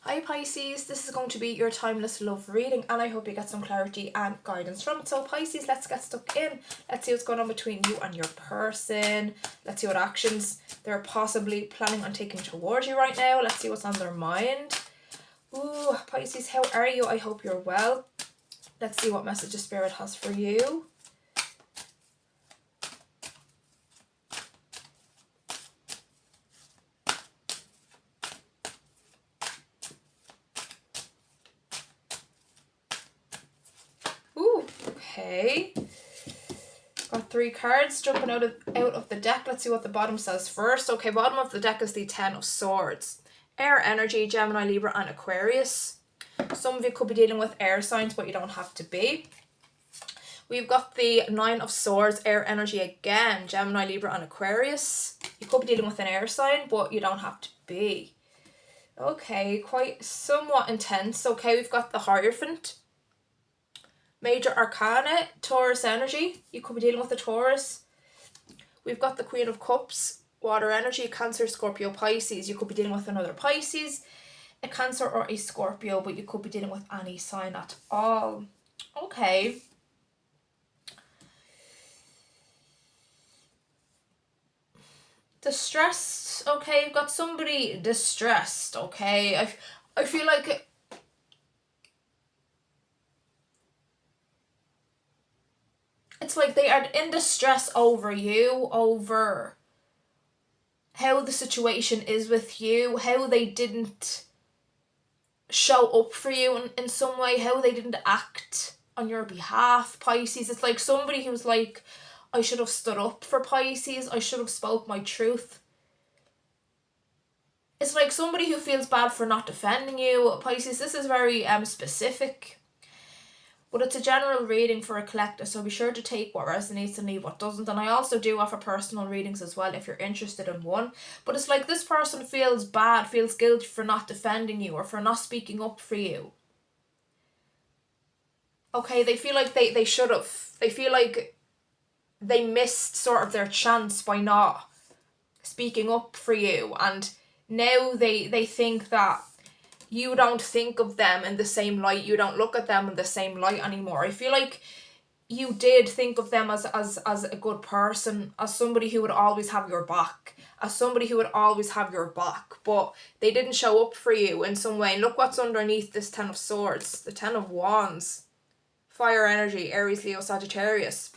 Hi Pisces, this is going to be your timeless love reading and I hope you get some clarity and guidance from it. So Pisces, let's get stuck in. Let's see what's going on between you and your person. Let's see what actions they're possibly planning on taking towards you right now. Let's see what's on their mind. Ooh, Pisces, how are you? I hope you're well. Let's see what message Spirit has for you. Okay, got 3 cards jumping out of the deck. Let's see what the bottom says first. Okay, bottom of the deck is the 10 of Swords. Air energy, Gemini, Libra and Aquarius. Some of you could be dealing with air signs, but you don't have to be. We've got the 9 of Swords, air energy again, Gemini, Libra and Aquarius. You could be dealing with an air sign, but you don't have to be. Okay, quite somewhat intense. Okay, we've got the Hierophant. Major Arcana, Taurus energy. You could be dealing with a Taurus. We've got the Queen of Cups, water energy, Cancer, Scorpio, Pisces. You could be dealing with another Pisces, a Cancer or a Scorpio, but you could be dealing with any sign at all. Okay. Distressed. Okay, you've got somebody distressed. Okay, I feel like it's like they are in distress over you, over how the situation is with you, how they didn't show up for you in some way, how they didn't act on your behalf, Pisces. It's like somebody who's like, I should have stood up for Pisces, I should have spoke my truth. It's like somebody who feels bad for not defending you, Pisces. This is very specific. But it's a general reading for a collective, so be sure to take what resonates and leave what doesn't. And I also do offer personal readings as well if you're interested in one. But it's like this person feels bad, feels guilty for not defending you or for not speaking up for you. Okay, they feel like they should have. They feel like they missed sort of their chance by not speaking up for you. And now they think that you don't think of them in the same light. You don't look at them in the same light anymore. I feel like you did think of them as a good person, as somebody who would always have your back, but they didn't show up for you in some way. And look what's underneath this 10 of Swords, the 10 of Wands. Fire energy, Aries, Leo, Sagittarius.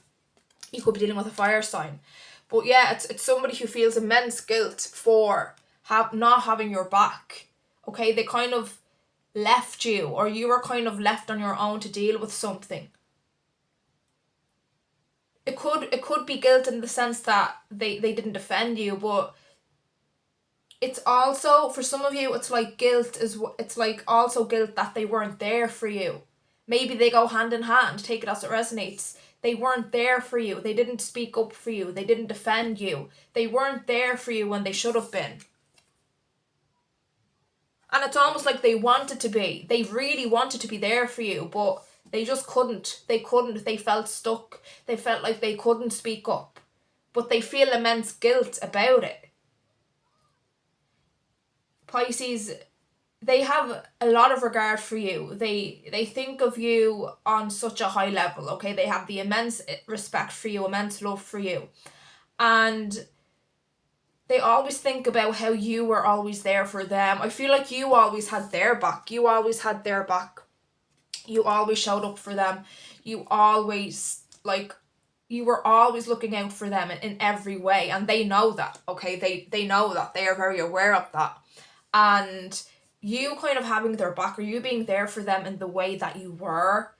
You could be dealing with a fire sign. But yeah, it's somebody who feels immense guilt for not having your back. Okay, they kind of left you, or you were kind of left on your own to deal with something. It could be guilt in the sense that they didn't defend you, but it's also, for some of you, it's like guilt it's like also guilt that they weren't there for you. Maybe they go hand in hand, take it as it resonates. They weren't there for you. They didn't speak up for you. They didn't defend you. They weren't there for you when they should have been. And it's almost like they wanted to be. They really wanted to be there for you, but they just couldn't. They couldn't. They felt stuck. They felt like they couldn't speak up. But they feel immense guilt about it. Pisces, they have a lot of regard for you. They think of you on such a high level, okay? They have the immense respect for you, immense love for you. And they always think about how you were always there for them. I feel like you always had their back. You always had their back. You always showed up for them. You always, you were always looking out for them in every way. And they know that, okay? They know that. They are very aware of that. And you kind of having their back, or you being there for them in the way that you were,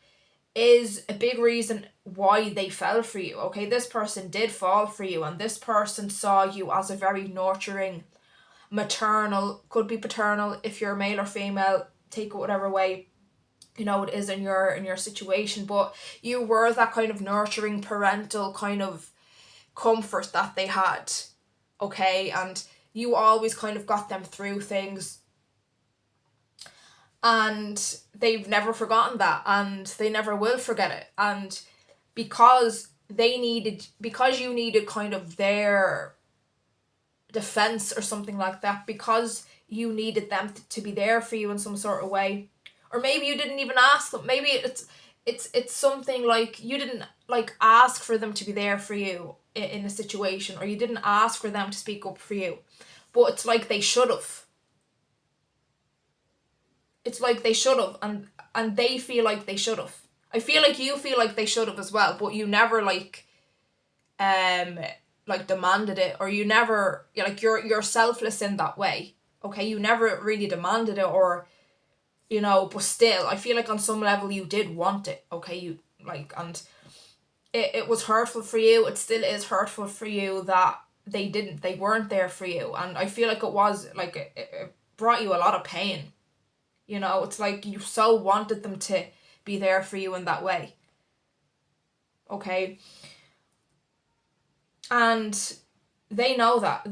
is a big reason why they fell for you, okay? This person did fall for you, and this person saw you as a very nurturing, maternal, could be paternal if you're male or female, take it whatever way it is in your situation, but you were that kind of nurturing, parental kind of comfort that they had, okay? And you always kind of got them through things. And they've never forgotten that, and they never will forget it. And because you needed kind of their defense or something like that, because you needed them to be there for you in some sort of way. Or maybe you didn't even ask them. Maybe it's something like you didn't like ask for them to be there for you in a situation, or you didn't ask for them to speak up for you, but it's like they should have. It's like they should have, and they feel like they should have. I feel like you feel like they should have as well, but you never like demanded it, or you never, like, you're selfless in that way. Okay, you never really demanded it, or but still I feel like on some level you did want it. Okay, you like, and it was hurtful for you. It still is hurtful for you that they weren't there for you, and I feel like it was like it brought you a lot of pain. It's like you so wanted them to be there for you in that way. Okay, and they know that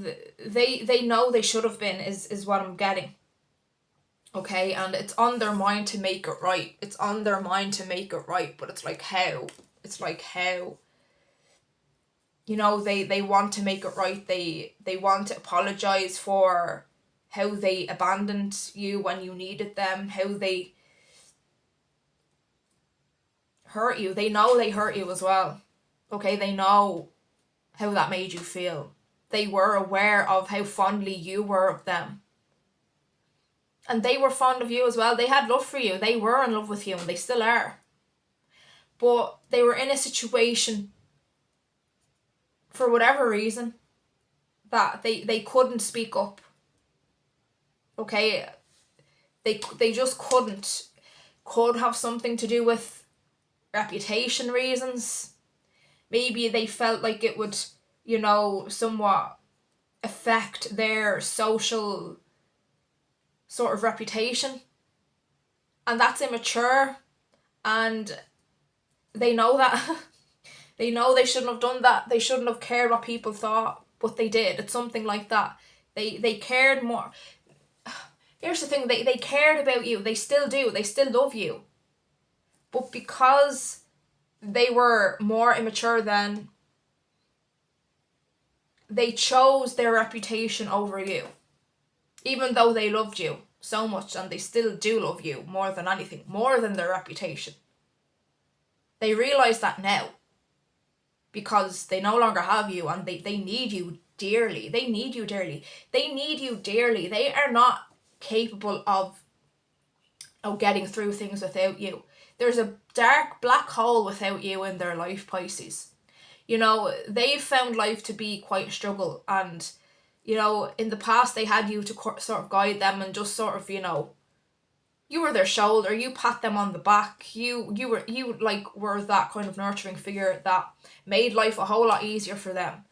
they know they should have been, is what I'm getting. Okay, and it's on their mind to make it right. It's on their mind to make it right, but it's like how? It's like how? They want to make it right. They want to apologize for how they abandoned you when you needed them, how they hurt you. They know they hurt you as well. Okay, they know how that made you feel. They were aware of how fondly you were of them. And they were fond of you as well. They had love for you. They were in love with you, and they still are. But they were in a situation, for whatever reason, that they couldn't speak up. Okay? They just couldn't. Could have something to do with reputation reasons. Maybe they felt like it would, somewhat affect their social sort of reputation. And that's immature. And they know that. They know they shouldn't have done that. They shouldn't have cared what people thought. But they did. It's something like that. They cared more. Here's the thing. They cared about you. They still do. They still love you. But because they were more immature then, they chose their reputation over you. Even though they loved you so much, and they still do love you more than anything, more than their reputation. They realise that now, because they no longer have you, and they need you dearly. They need you dearly. They need you dearly. They are not capable of getting through things without you. There's a dark black hole without you in their life, Pisces. They've found life to be quite a struggle, and in the past they had you to sort of guide them, and just sort of, you were their shoulder, you pat them on the back, you were that kind of nurturing figure that made life a whole lot easier for them.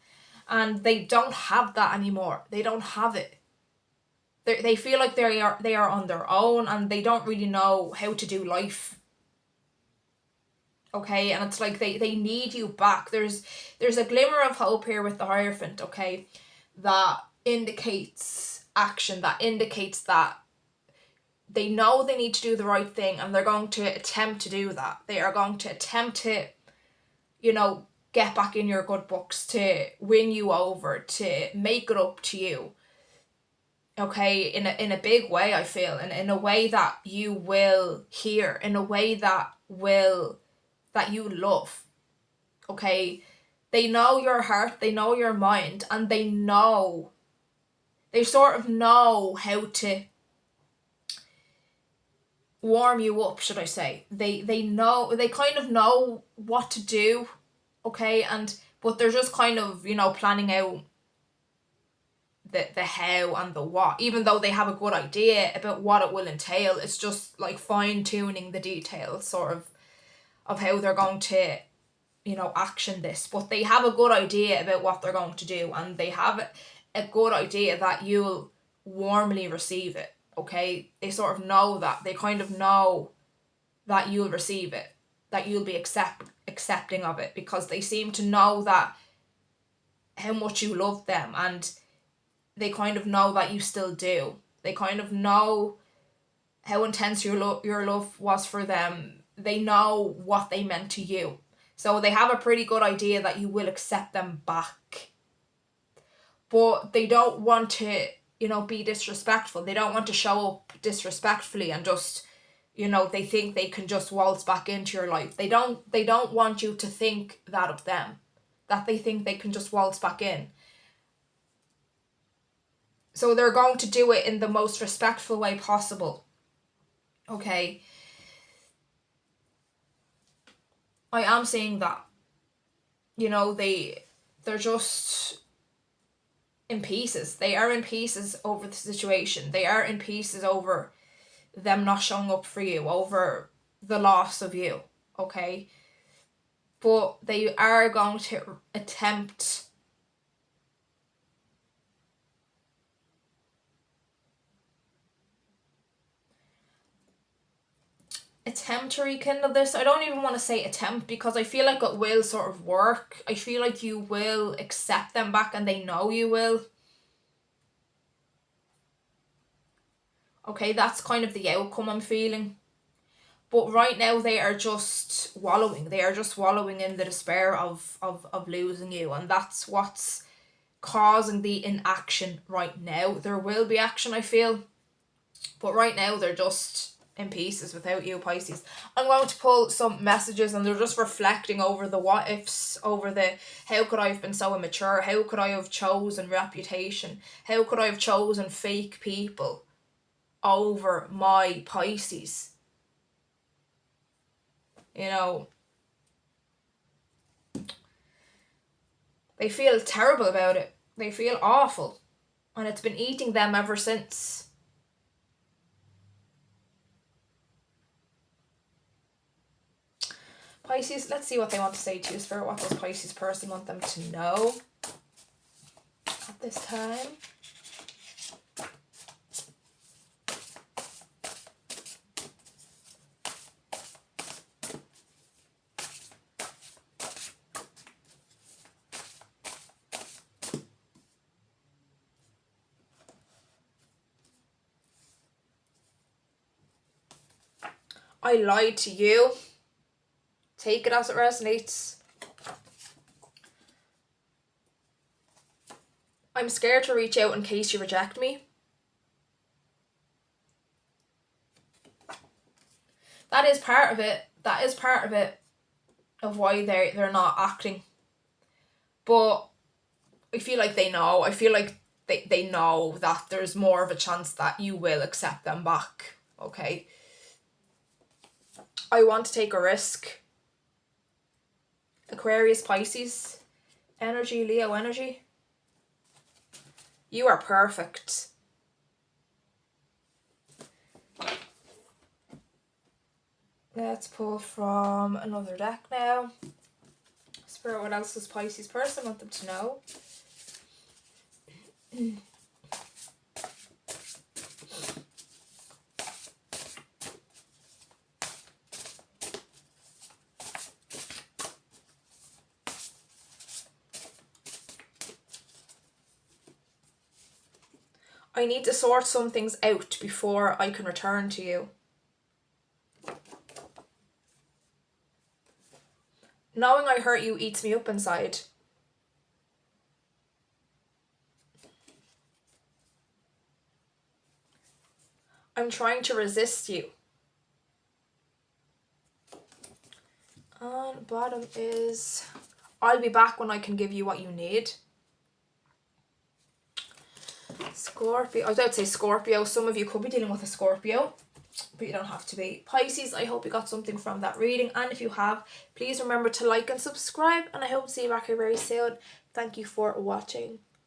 And they don't have that anymore. They don't have it. They feel like they are on their own, and they don't really know how to do life. Okay, and it's like they need you back. There's a glimmer of hope here with the Hierophant, okay, that indicates action, that indicates that they know they need to do the right thing, and they're going to attempt to do that. They are going to attempt to, get back in your good books, to win you over, to make it up to you. Okay, in a big way, I feel, and in a way that you will hear, in a way that you love. Okay, they know your heart, they know your mind, and they sort of know how to warm you up, should I say. They kind of know what to do, okay, but they're just kind of, planning out the how and the what. Even though they have a good idea about what it will entail, it's just like fine-tuning the details, sort of how they're going to, action this. But they have a good idea about what they're going to do, and they have a good idea that you'll warmly receive it. Okay, they sort of know that. They kind of know that you'll receive it, that you'll be accepting of it, because they seem to know that how much you love them, and they kind of know that you still do. They kind of know how intense your love was for them. They know what they meant to you. So they have a pretty good idea that you will accept them back. But they don't want to you know, be disrespectful. They don't want to show up disrespectfully and just, you know, they think they can just waltz back into your life. They don't want you to think that of them, that they think they can just waltz back in. So they're going to do it in the most respectful way possible. Okay. I am saying that, you know, they're just in pieces. They are in pieces over the situation. They are in pieces over them not showing up for you, over the loss of you, okay? But they are going to attempt to rekindle this. I don't even want to say attempt, because I feel like it will sort of work. I feel like you will accept them back, and they know you will. Okay, that's kind of the outcome I'm feeling. But right now they are just wallowing. They are just wallowing in the despair of losing you. And that's what's causing the inaction right now. There will be action, I feel. But right now they're just in pieces without you, Pisces. I'm going to pull some messages, and they're just reflecting over the what ifs, over the how could I have been so immature? How could I have chosen reputation? How could I have chosen fake people over my Pisces? You know, they feel terrible about it. They feel awful. And it's been eating them ever since. Pisces, let's see what they want to say to you, Spirit. What does Pisces person want them to know at this time? I lied to you. Take it as it resonates. I'm scared to reach out in case you reject me. That is part of it. That is part of it, of why they're not acting. But I feel like they know. I feel like they know that there's more of a chance that you will accept them back. Okay. I want to take a risk. Aquarius, Pisces energy, Leo energy. You are perfect. Let's pull from another deck now. Spirit, what else does Pisces person want them to know? I need to sort some things out before I can return to you. Knowing I hurt you eats me up inside. I'm trying to resist you. On bottom is, I'll be back when I can give you what you need. Scorpio, I was about to say Scorpio. Some of you could be dealing with a Scorpio, but you don't have to be. Pisces, I hope you got something from that reading, and if you have, please remember to like and subscribe, and I hope to see you back here very soon. Thank you for watching.